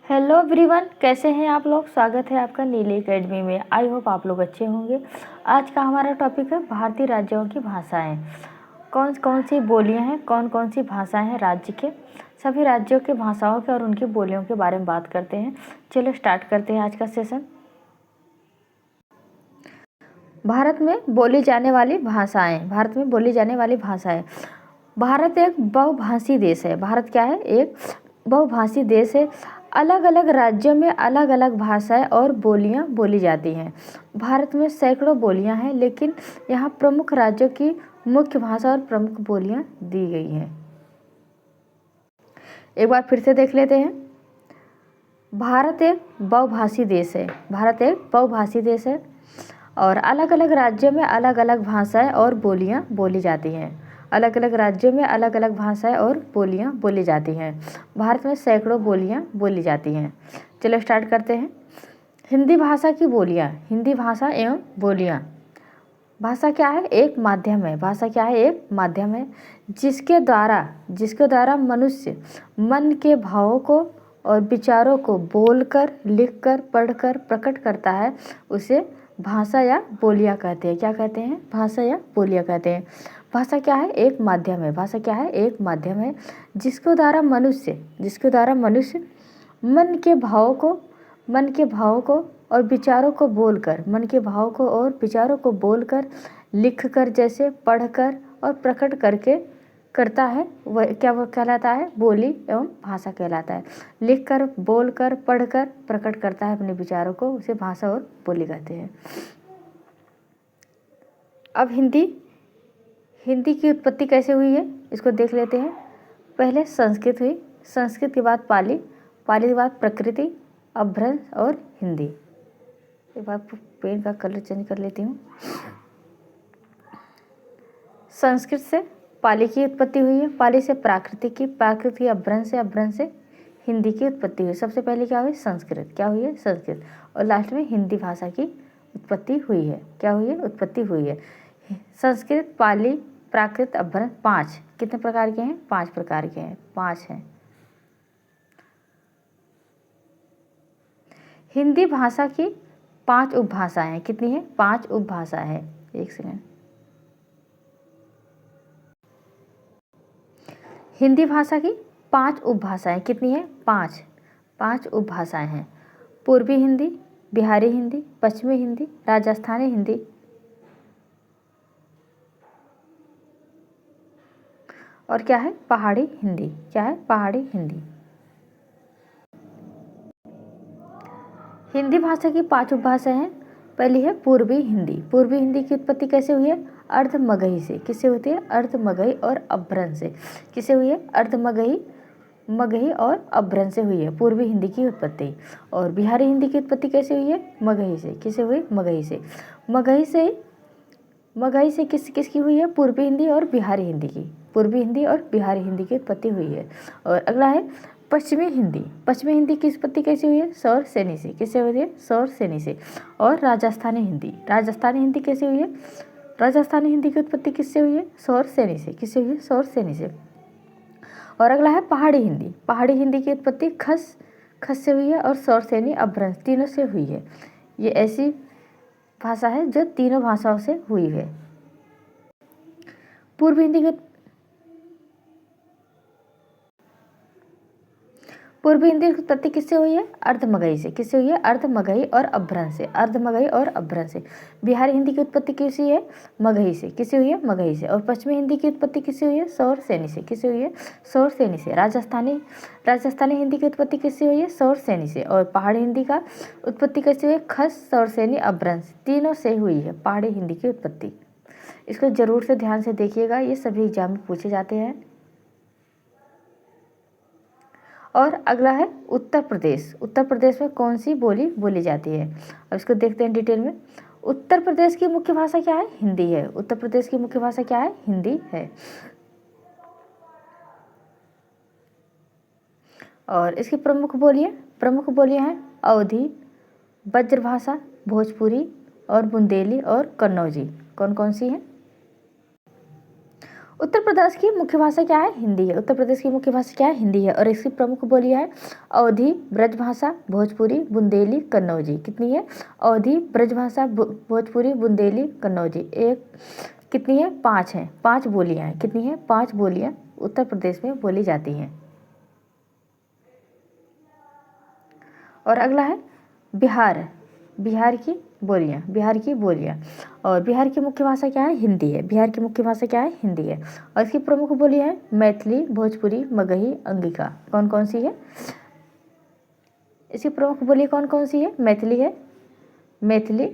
Hello everyone, कैसे हैं आप लोग। स्वागत है आपका नीली एकेडमी में। आई होप आप लोग अच्छे होंगे। आज का हमारा टॉपिक है भारतीय राज्यों की भाषाएं। कौन कौन सी बोलियां हैं, कौन कौन सी भाषाएं हैं राज्य के। सभी राज्यों के भाषाओं के और उनकी बोलियों के बारे में बात करते हैं। चलो स्टार्ट करते हैं आज का सेशन। भारत में बोली जाने वाली भाषाएं। भारत में बोली जाने वाली भाषाएं। भारत एक बहुभाषी देश है। भारत क्या है? एक बहुभाषी देश है। अलग अलग राज्यों में अलग अलग भाषाएं और बोलियां बोली जाती हैं। भारत में सैकड़ों बोलियां हैं, लेकिन यहाँ प्रमुख राज्यों की मुख्य भाषा और प्रमुख बोलियां दी गई हैं। एक बार फिर से देख लेते हैं। भारत एक बहुभाषी देश है। भारत एक बहुभाषी देश है और अलग अलग राज्यों में अलग अलग भाषाएं और बोलियां बोली जाती हैं। अलग अलग राज्यों में अलग अलग भाषाएं और बोलियां बोली जाती हैं। भारत में सैकड़ों बोलियां बोली जाती हैं। चलो स्टार्ट करते हैं। हिंदी भाषा की बोलियां। हिंदी भाषा एवं बोलियां। भाषा क्या है? एक माध्यम है। भाषा क्या है? एक माध्यम है जिसके द्वारा मनुष्य मन के भावों को और विचारों को बोलकर, लिखकर, पढ़कर प्रकट करता है। उसे भाषा या बोलियां कहते हैं। क्या कहते हैं? भाषा या बोलियां कहते हैं। भाषा क्या है? एक माध्यम है। भाषा क्या है? एक माध्यम है जिसके द्वारा मनुष्य मन के भावों को और विचारों को बोलकर, लिखकर, जैसे पढ़कर और प्रकट करके करता है। वह कहलाता है? बोली एवं भाषा कहलाता है। लिखकर, बोलकर, पढ़कर प्रकट करता है अपने विचारों को, उसे भाषा और बोली कहते हैं। अब हिंदी की उत्पत्ति कैसे हुई है इसको देख लेते हैं। पहले संस्कृत हुई, संस्कृत के बाद पाली, पाली के बाद प्रकृति, अपभ्रंश और हिंदी। एक बार पेन का कलर चेंज कर लेती हूँ। संस्कृत से पाली की उत्पत्ति हुई है, पाली से प्राकृतिक की, प्राकृत की अपभ्रंश से, अपभ्रंश से हिंदी की उत्पत्ति हुई। सबसे पहले क्या हुई? संस्कृत। क्या हुई है? संस्कृत। और लास्ट में हिंदी भाषा की उत्पत्ति हुई है। क्या हुई है? उत्पत्ति हुई है। संस्कृत, पाली, प्राकृत, अपभ्रंश, 5 कितने प्रकार के हैं? 5 प्रकार के हैं। 5 हैं। हिंदी भाषा की 5 उपभाषाएं हैं। कितनी है? 5 उपभाषा है। एक सेकेंड। हिंदी भाषा की 5 उपभाषाएं कितनी है? 5 उपभाषाएं हैं। पूर्वी हिंदी, बिहारी हिंदी, पश्चिमी हिंदी, राजस्थानी हिंदी और क्या है? पहाड़ी हिंदी। क्या है? पहाड़ी हिंदी। हिंदी भाषा की 5 उपभाषाएं हैं। पहली है पूर्वी हिंदी। पूर्वी हिंदी की उत्पत्ति कैसे हुई है? अर्ध मगही से। किससे होती है? अर्ध मगही और अपभ्रंश से। किससे हुई है? अर्ध मगही और अपभ्रंश से हुई है पूर्वी हिंदी की उत्पत्ति। और बिहारी हिंदी की उत्पत्ति कैसे हुई है? मगही से। किससे हुई? मगही से। मगही से किसकी हुई है? पूर्वी हिंदी और बिहारी हिंदी की। पूर्वी हिंदी और बिहारी हिंदी की उत्पत्ति हुई है। और अगला है पश्चिमी हिंदी। पश्चिमी हिंदी की उत्पत्ति कैसे हुई है? सौर सेनी से। किससे हुई है? सौर सेनी से। और राजस्थानी हिंदी। राजस्थानी हिंदी कैसे हुई है? राजस्थानी हिंदी की उत्पत्ति किससे हुई है? सौर सेनी से। किससे हुई है? सौर सेनी से। और अगला है पहाड़ी हिंदी। पहाड़ी हिंदी की उत्पत्ति खस से हुई है और सौर सेनी, अपभ्रंश तीनों से हुई है। ये ऐसी भाषा है जो तीनों भाषाओं से हुई है। पूर्व हिंदी की उत्पत्ति किससे हुई है? अर्धमगही से। किससे हुई है? अर्धमगही और अपभ्रंश से। अर्धमगही और अपभ्रंश से। बिहारी हिंदी की उत्पत्ति किससे है? मगही से। किससे हुई है? मगही से। और पश्चिमी हिंदी की उत्पत्ति किससे हुई है? सौर सेनी से। किससे हुई है? सौर सेनी से। राजस्थानी हिंदी की उत्पत्ति किससे हुई है? सौर सेनी से। और पहाड़ी हिंदी का उत्पत्ति कैसे हुई है? खस, सौर सेनी, अपभ्रंश तीनों से हुई है पहाड़ी हिंदी की उत्पत्ति। इसको जरूर से ध्यान से देखिएगा, ये सभी एग्जाम में पूछे जाते हैं। और अगला है उत्तर प्रदेश। उत्तर प्रदेश में कौन सी बोली बोली जाती है? अब इसको देखते हैं डिटेल में। उत्तर प्रदेश की मुख्य भाषा क्या है? हिंदी है। उत्तर प्रदेश की मुख्य भाषा क्या है? हिंदी है। और इसकी प्रमुख बोलियां हैं अवधी, ब्रजभाषा, भोजपुरी और बुंदेली और कन्नौजी। कौन कौन सी हैं? उत्तर प्रदेश की मुख्य भाषा क्या है? हिंदी है। उत्तर प्रदेश की मुख्य भाषा क्या है? हिंदी है। और इसकी प्रमुख बोलियां है अवधी, ब्रजभाषा, भोजपुरी, बुंदेली, कन्नौजी। कितनी है? अवधी, ब्रजभाषा, भोजपुरी, बुंदेली, कन्नौजी। एक कितनी है? 5 है। 5 बोलियां हैं। कितनी है? 5 बोलियां उत्तर प्रदेश में बोली जाती हैं। और अगला है बिहार। बिहार की बोलियां, बिहार की बोलियां। और बिहार की मुख्य भाषा क्या है? हिंदी है। बिहार की मुख्य भाषा क्या है? हिंदी है। और इसकी प्रमुख बोलियां है मैथिली, भोजपुरी, मगही, अंगिका। कौन कौन सी है? इसकी प्रमुख बोली कौन कौन सी है? मैथिली है, मैथिली,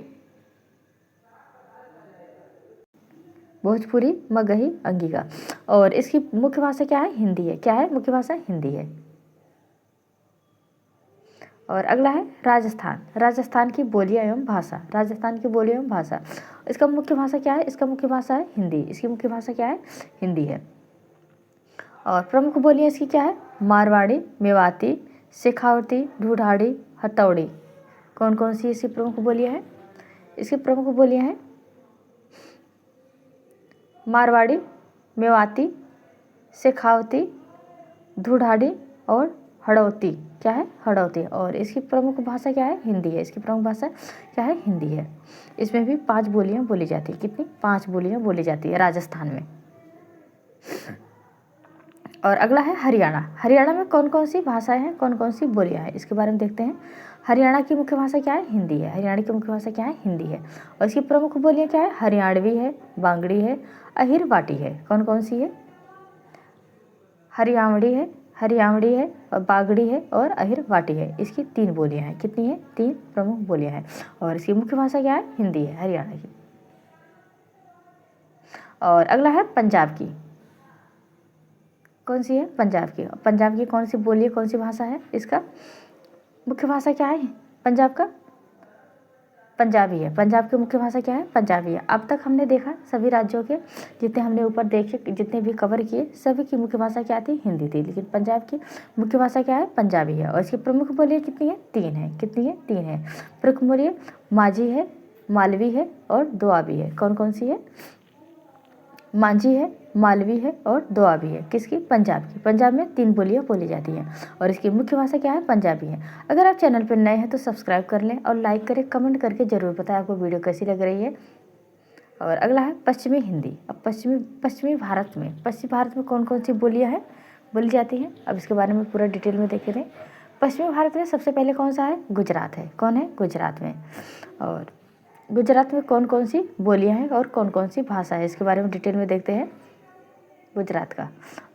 भोजपुरी, मगही, अंगिका। और इसकी मुख्य भाषा क्या है? हिंदी है। क्या है? मुख्य भाषा हिंदी है। और अगला है राजस्थान। राजस्थान की बोलियां एवं भाषा। राजस्थान की बोलियां एवं भाषा। इसका मुख्य भाषा क्या है? इसका मुख्य भाषा है हिंदी। इसकी मुख्य भाषा क्या है? हिंदी है। और प्रमुख बोलियां इसकी क्या है? मारवाड़ी, मेवाती, शेखावती, ढूढ़ाड़ी, हथौड़ी। कौन कौन सी इसकी प्रमुख बोलियां हैं? इसकी प्रमुख बोलियां हैं मारवाड़ी, मेवाती, शेखावती, ढूढ़ाड़ी और हड़ौती। क्या है? हड़ौती। और इसकी प्रमुख भाषा क्या है? हिंदी है। इसकी प्रमुख भाषा क्या है? हिंदी है। इसमें भी 5 बोलियां बोली जाती है। कितनी? 5 बोलियां बोली जाती है राजस्थान में। और अगला है हरियाणा। हरियाणा में कौन कौन सी भाषाएं हैं, कौन कौन सी बोलियां हैं, इसके बारे में देखते हैं। हरियाणा की मुख्य भाषा क्या है? हिंदी है। हरियाणा की मुख्य भाषा क्या है? हिंदी है। और इसकी प्रमुख बोलियां क्या है? हरियाणवी है, बांगड़ी है, अहिरवाटी है। कौन कौन सी है? हरियाणवी है, हरियाणवी है, और बागड़ी है और अहिरवाटी है। इसकी 3 बोलियां हैं। कितनी है? 3 प्रमुख बोलियां हैं। और इसकी मुख्य भाषा क्या है? हिंदी है हरियाणा की। और अगला है पंजाब की। कौन सी है? पंजाब की। पंजाब की कौन सी बोली है, कौन सी भाषा है? इसका मुख्य भाषा क्या है पंजाब का? पंजाबी है। पंजाब की मुख्य भाषा क्या है? पंजाबी है। अब तक हमने देखा सभी राज्यों के जितने हमने ऊपर देखे, जितने भी कवर किए, सभी की मुख्य भाषा क्या थी? हिंदी थी। लेकिन पंजाब की मुख्य भाषा क्या है? पंजाबी है। और इसकी प्रमुख बोलियां कितनी है? 3 है। कितनी है? 3 है। प्रमुख बोलियां माझी है, मालवी है और दोआबी है। कौन कौन सी है? मांझी है, मालवी है और दोआबी है। किसकी? पंजाब की। पंजाब में 3 बोलियां बोली जाती हैं। और इसकी मुख्य भाषा क्या है? पंजाबी है। अगर आप चैनल पर नए हैं तो सब्सक्राइब कर लें और लाइक करें, कमेंट करके ज़रूर बताएं आपको वीडियो कैसी लग रही है। और अगला है पश्चिमी हिंदी। अब पश्चिमी भारत में कौन कौन सी बोलियाँ हैं बोली जाती हैं, अब इसके बारे में पूरा डिटेल में देख लें। पश्चिमी भारत में सबसे पहले कौन सा है? गुजरात है। कौन है? गुजरात में। और गुजरात में कौन कौन सी बोलियां हैं और कौन कौन सी भाषा है, इसके बारे में डिटेल में देखते हैं गुजरात का।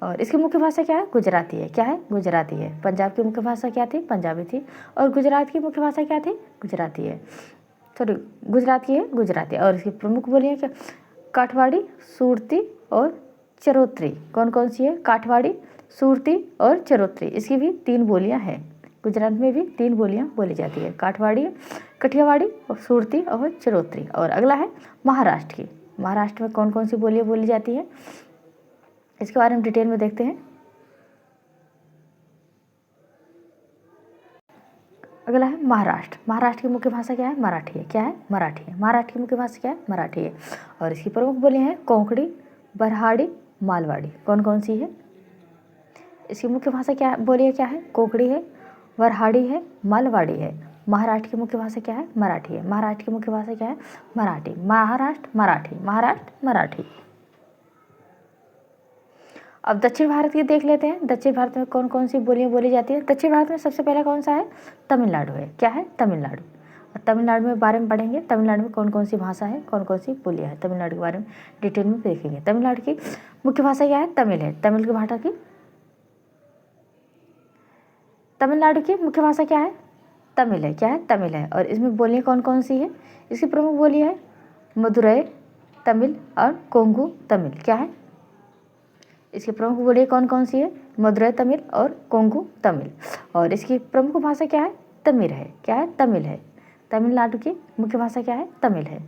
और इसकी मुख्य भाषा क्या है? गुजराती है। क्या है? गुजराती है। पंजाब की मुख्य भाषा क्या थी? पंजाबी थी। और गुजरात की मुख्य भाषा क्या थी? गुजराती है। सॉरी, गुजरात की है गुजराती। और इसकी प्रमुख बोलियां क्या? काठवाड़ी, सूरती और चरोत्री। कौन कौन सी है? काठवाड़ी, सूरती और चरोत्री। इसकी भी 3 बोलियाँ हैं। गुजरात में भी 3 बोलियां बोली जाती है, काठवाड़ी, कठियावाड़ी और सूरती और चरोत्री। और अगला है महाराष्ट्र की। महाराष्ट्र में कौन कौन सी बोलियां बोली जाती है, इसके बारे में डिटेल में देखते हैं। अगला है महाराष्ट्र। महाराष्ट्र की मुख्य भाषा क्या है? मराठी है। क्या है? मराठी है। महाराष्ट्र की मुख्य भाषा क्या है? मराठी है। और इसकी प्रमुख बोलियां हैं कोंकणी, बरहाड़ी, मालवाड़ी। कौन कौन सी है? इसकी मुख्य भाषा क्या बोलिए क्या है? कोंकणी है, वरहाड़ी है, मालवाड़ी है। महाराष्ट्र की मुख्य भाषा क्या है? मराठी है। महाराष्ट्र की मुख्य भाषा क्या है? मराठी। महाराष्ट्र मराठी, महाराष्ट्र मराठी। अब दक्षिण भारत की देख लेते हैं। दक्षिण भारत में कौन कौन सी बोलियां बोली जाती है? दक्षिण भारत में सबसे पहले कौन सा है? तमिलनाडु है। क्या है? तमिलनाडु। और तमिलनाडु में बारे में पढ़ेंगे, तमिलनाडु में कौन कौन सी भाषा है, कौन कौन सी बोलियां है, तमिलनाडु के बारे में डिटेल में देखेंगे। तमिलनाडु की मुख्य भाषा क्या है? तमिल है। तमिल की भाषा की तमिलनाडु की मुख्य भाषा क्या है? तमिल है। क्या है? तमिल है। और इसमें बोलियां कौन कौन सी है? इसकी प्रमुख बोलियां है मदुरई तमिल और कोंगू तमिल। क्या है? इसकी प्रमुख बोलियां कौन कौन सी है? मदुरई तमिल और कोंगू तमिल। और इसकी प्रमुख भाषा क्या है? तमिल है। क्या है? तमिल है। तमिलनाडु की मुख्य भाषा क्या है? तमिल है।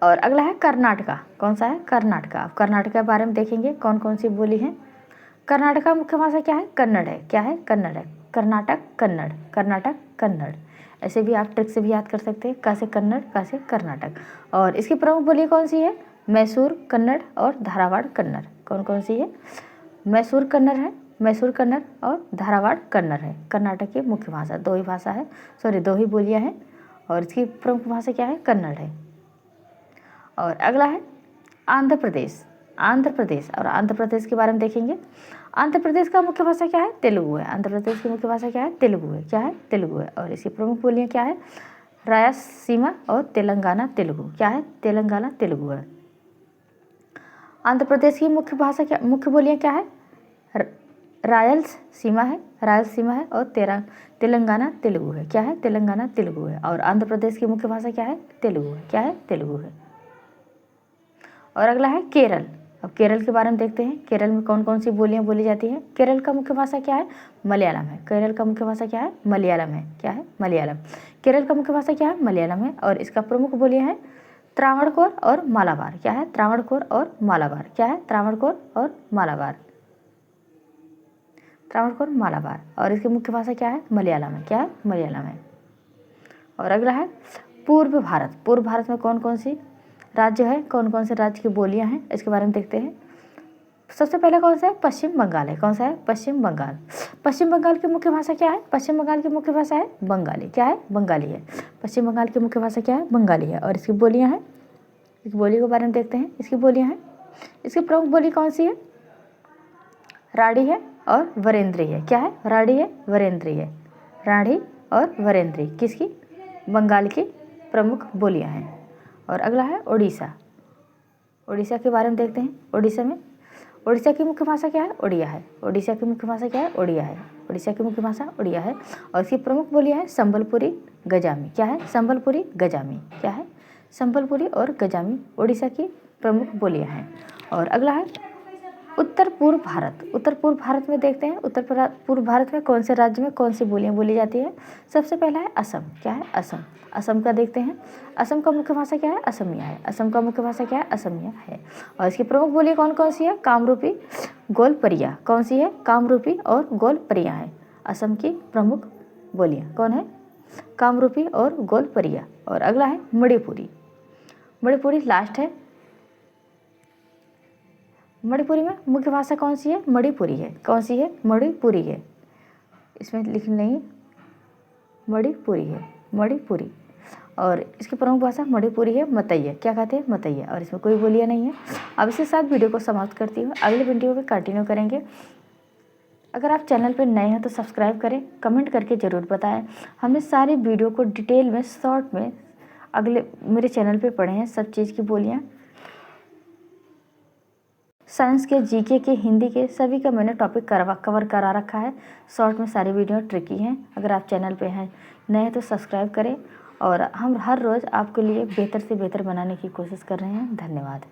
और अगला है कर्नाटका। कौन सा है? कर्नाटका। अब कर्नाटक के बारे में देखेंगे कौन कौन सी बोली है। कर्नाटक का मुख्य भाषा क्या है? कन्नड़ है। क्या है? कन्नड़ है। कर्नाटक कन्नड़, कर्नाटक कन्नड़। ऐसे भी आप ट्रिक से भी याद कर सकते हैं, का से कन्नड़, का से कर्नाटक। और इसकी प्रमुख बोली कौन सी है? मैसूर कन्नड़ और धारावाड़ कन्नड़। कौन कौन सी है? मैसूर कन्नड़ है, मैसूर कन्नड़ और धारावाड़ कन्नड़ है। कर्नाटक की मुख्य भाषा, दो ही भाषा है, दो ही बोलियाँ हैं और इसकी प्रमुख भाषा क्या है? कन्नड़ है। और अगला है आंध्र प्रदेश। आंध्र प्रदेश, और आंध्र प्रदेश के बारे में देखेंगे। आंध्र प्रदेश का मुख्य भाषा क्या है? तेलुगु है। आंध्र प्रदेश की मुख्य भाषा क्या है? तेलुगु है। क्या है? तेलुगु है। और इसकी प्रमुख बोलियाँ क्या है? रायलसीमा और तेलंगाना तेलुगु। क्या है? तेलंगाना तेलुगु है। आंध्र प्रदेश की मुख्य भाषा क्या, मुख्य बोलियाँ क्या है? रायलसीमा है, रायलसीमा है और तेलंगाना तेलुगु है। क्या है? तेलंगाना तेलुगु है। और आंध्र प्रदेश की मुख्य भाषा क्या है? तेलुगु है। क्या है? तेलुगु है। और अगला है केरल। अब केरल के बारे में देखते हैं। केरल में कौन कौन सी बोलियाँ बोली जाती हैं? केरल का मुख्य भाषा क्या है? मलयालम है। केरल का मुख्य भाषा क्या है? मलयालम है। क्या है? मलयालम। केरल का मुख्य भाषा क्या है? मलयालम है। और इसका प्रमुख बोलियाँ हैं त्रावणकोर और मालाबार। क्या है? त्रावणकोर और मालाबार। क्या है? त्रावणकोर और मालाबार। त्रावणकोर मालाबार। और इसकी मुख्य भाषा क्या है? मलयालम है। क्या है? मलयालम है। और अगला है पूर्व भारत। पूर्व भारत में कौन कौन सी राज्य है, कौन कौन से राज्य की बोलियां हैं, इसके बारे में देखते हैं। सबसे पहले कौन सा है? पश्चिम बंगाल है। कौन सा है? पश्चिम बंगाल। पश्चिम बंगाल की मुख्य भाषा क्या है? पश्चिम बंगाल की मुख्य भाषा है बंगाली। क्या है? बंगाली है। पश्चिम बंगाल की मुख्य भाषा क्या है? बंगाली है। और इसकी बोलियाँ हैं, इस बोली के बारे में देखते हैं। इसकी बोलियाँ हैं, इसकी प्रमुख बोली कौन सी है? राढ़ी है और वरेंद्री है। क्या है? राढ़ी है, वरेंद्री है। राढ़ी और वरेंद्री किसकी? बंगाल की प्रमुख बोलियां हैं। और अगला है उड़ीसा। उड़ीसा के बारे में देखते हैं। उड़ीसा की मुख्य भाषा क्या है? उड़िया है। उड़ीसा की मुख्य भाषा क्या है? उड़िया है। उड़ीसा की मुख्य भाषा उड़िया है। और इसकी प्रमुख बोलियां हैं संबलपुरी, गजामी। क्या है? संबलपुरी, गजामी। क्या है? संबलपुरी और गजामी उड़ीसा की प्रमुख बोलियां हैं। और अगला है उत्तर पूर्व भारत। उत्तर पूर्व भारत में देखते हैं, उत्तर पूर्व भारत में कौन से राज्य में कौन सी बोलियाँ बोली जाती है। सबसे पहला है असम। क्या है? असम। असम का देखते हैं। असम का मुख्य भाषा क्या है? असमिया है। असम का मुख्य भाषा क्या है? असमिया है। और इसकी प्रमुख बोली कौन कौन सी है? कामरूपी, गोलपरिया। कौन सी है? कामरूपी और गोलपरिया है असम की प्रमुख बोलियाँ। कौन है? कामरूपी और गोलपरिया। और अगला है मणिपुरी। मणिपुरी लास्ट है। मणिपुरी में मुख्य भाषा कौन सी है? मणिपुरी है। कौन सी है? मणिपुरी है। इसमें लिख नहीं, मणिपुरी है, मणिपुरी। और इसकी प्रमुख भाषा मणिपुरी है, मतैया। क्या कहते हैं? मतैया। और इसमें कोई बोलियाँ नहीं है। अब इसके साथ वीडियो को समाप्त करती हूँ। अगले वीडियो में कंटिन्यू करेंगे। अगर आप चैनल पर नए हैं तो सब्सक्राइब करें, कमेंट करके ज़रूर बताएं। हमने सारी वीडियो को डिटेल में, शॉर्ट में अगले मेरे चैनल पे पढ़े हैं सब चीज़ की बोलियाँ। साइंस के, जीके के, हिंदी के सभी का मैंने टॉपिक कवर करा रखा है। शॉर्ट में सारी वीडियो ट्रिकी हैं। अगर आप चैनल पे हैं नए तो सब्सक्राइब करें। और हम हर रोज़ आपके लिए बेहतर से बेहतर बनाने की कोशिश कर रहे हैं। धन्यवाद।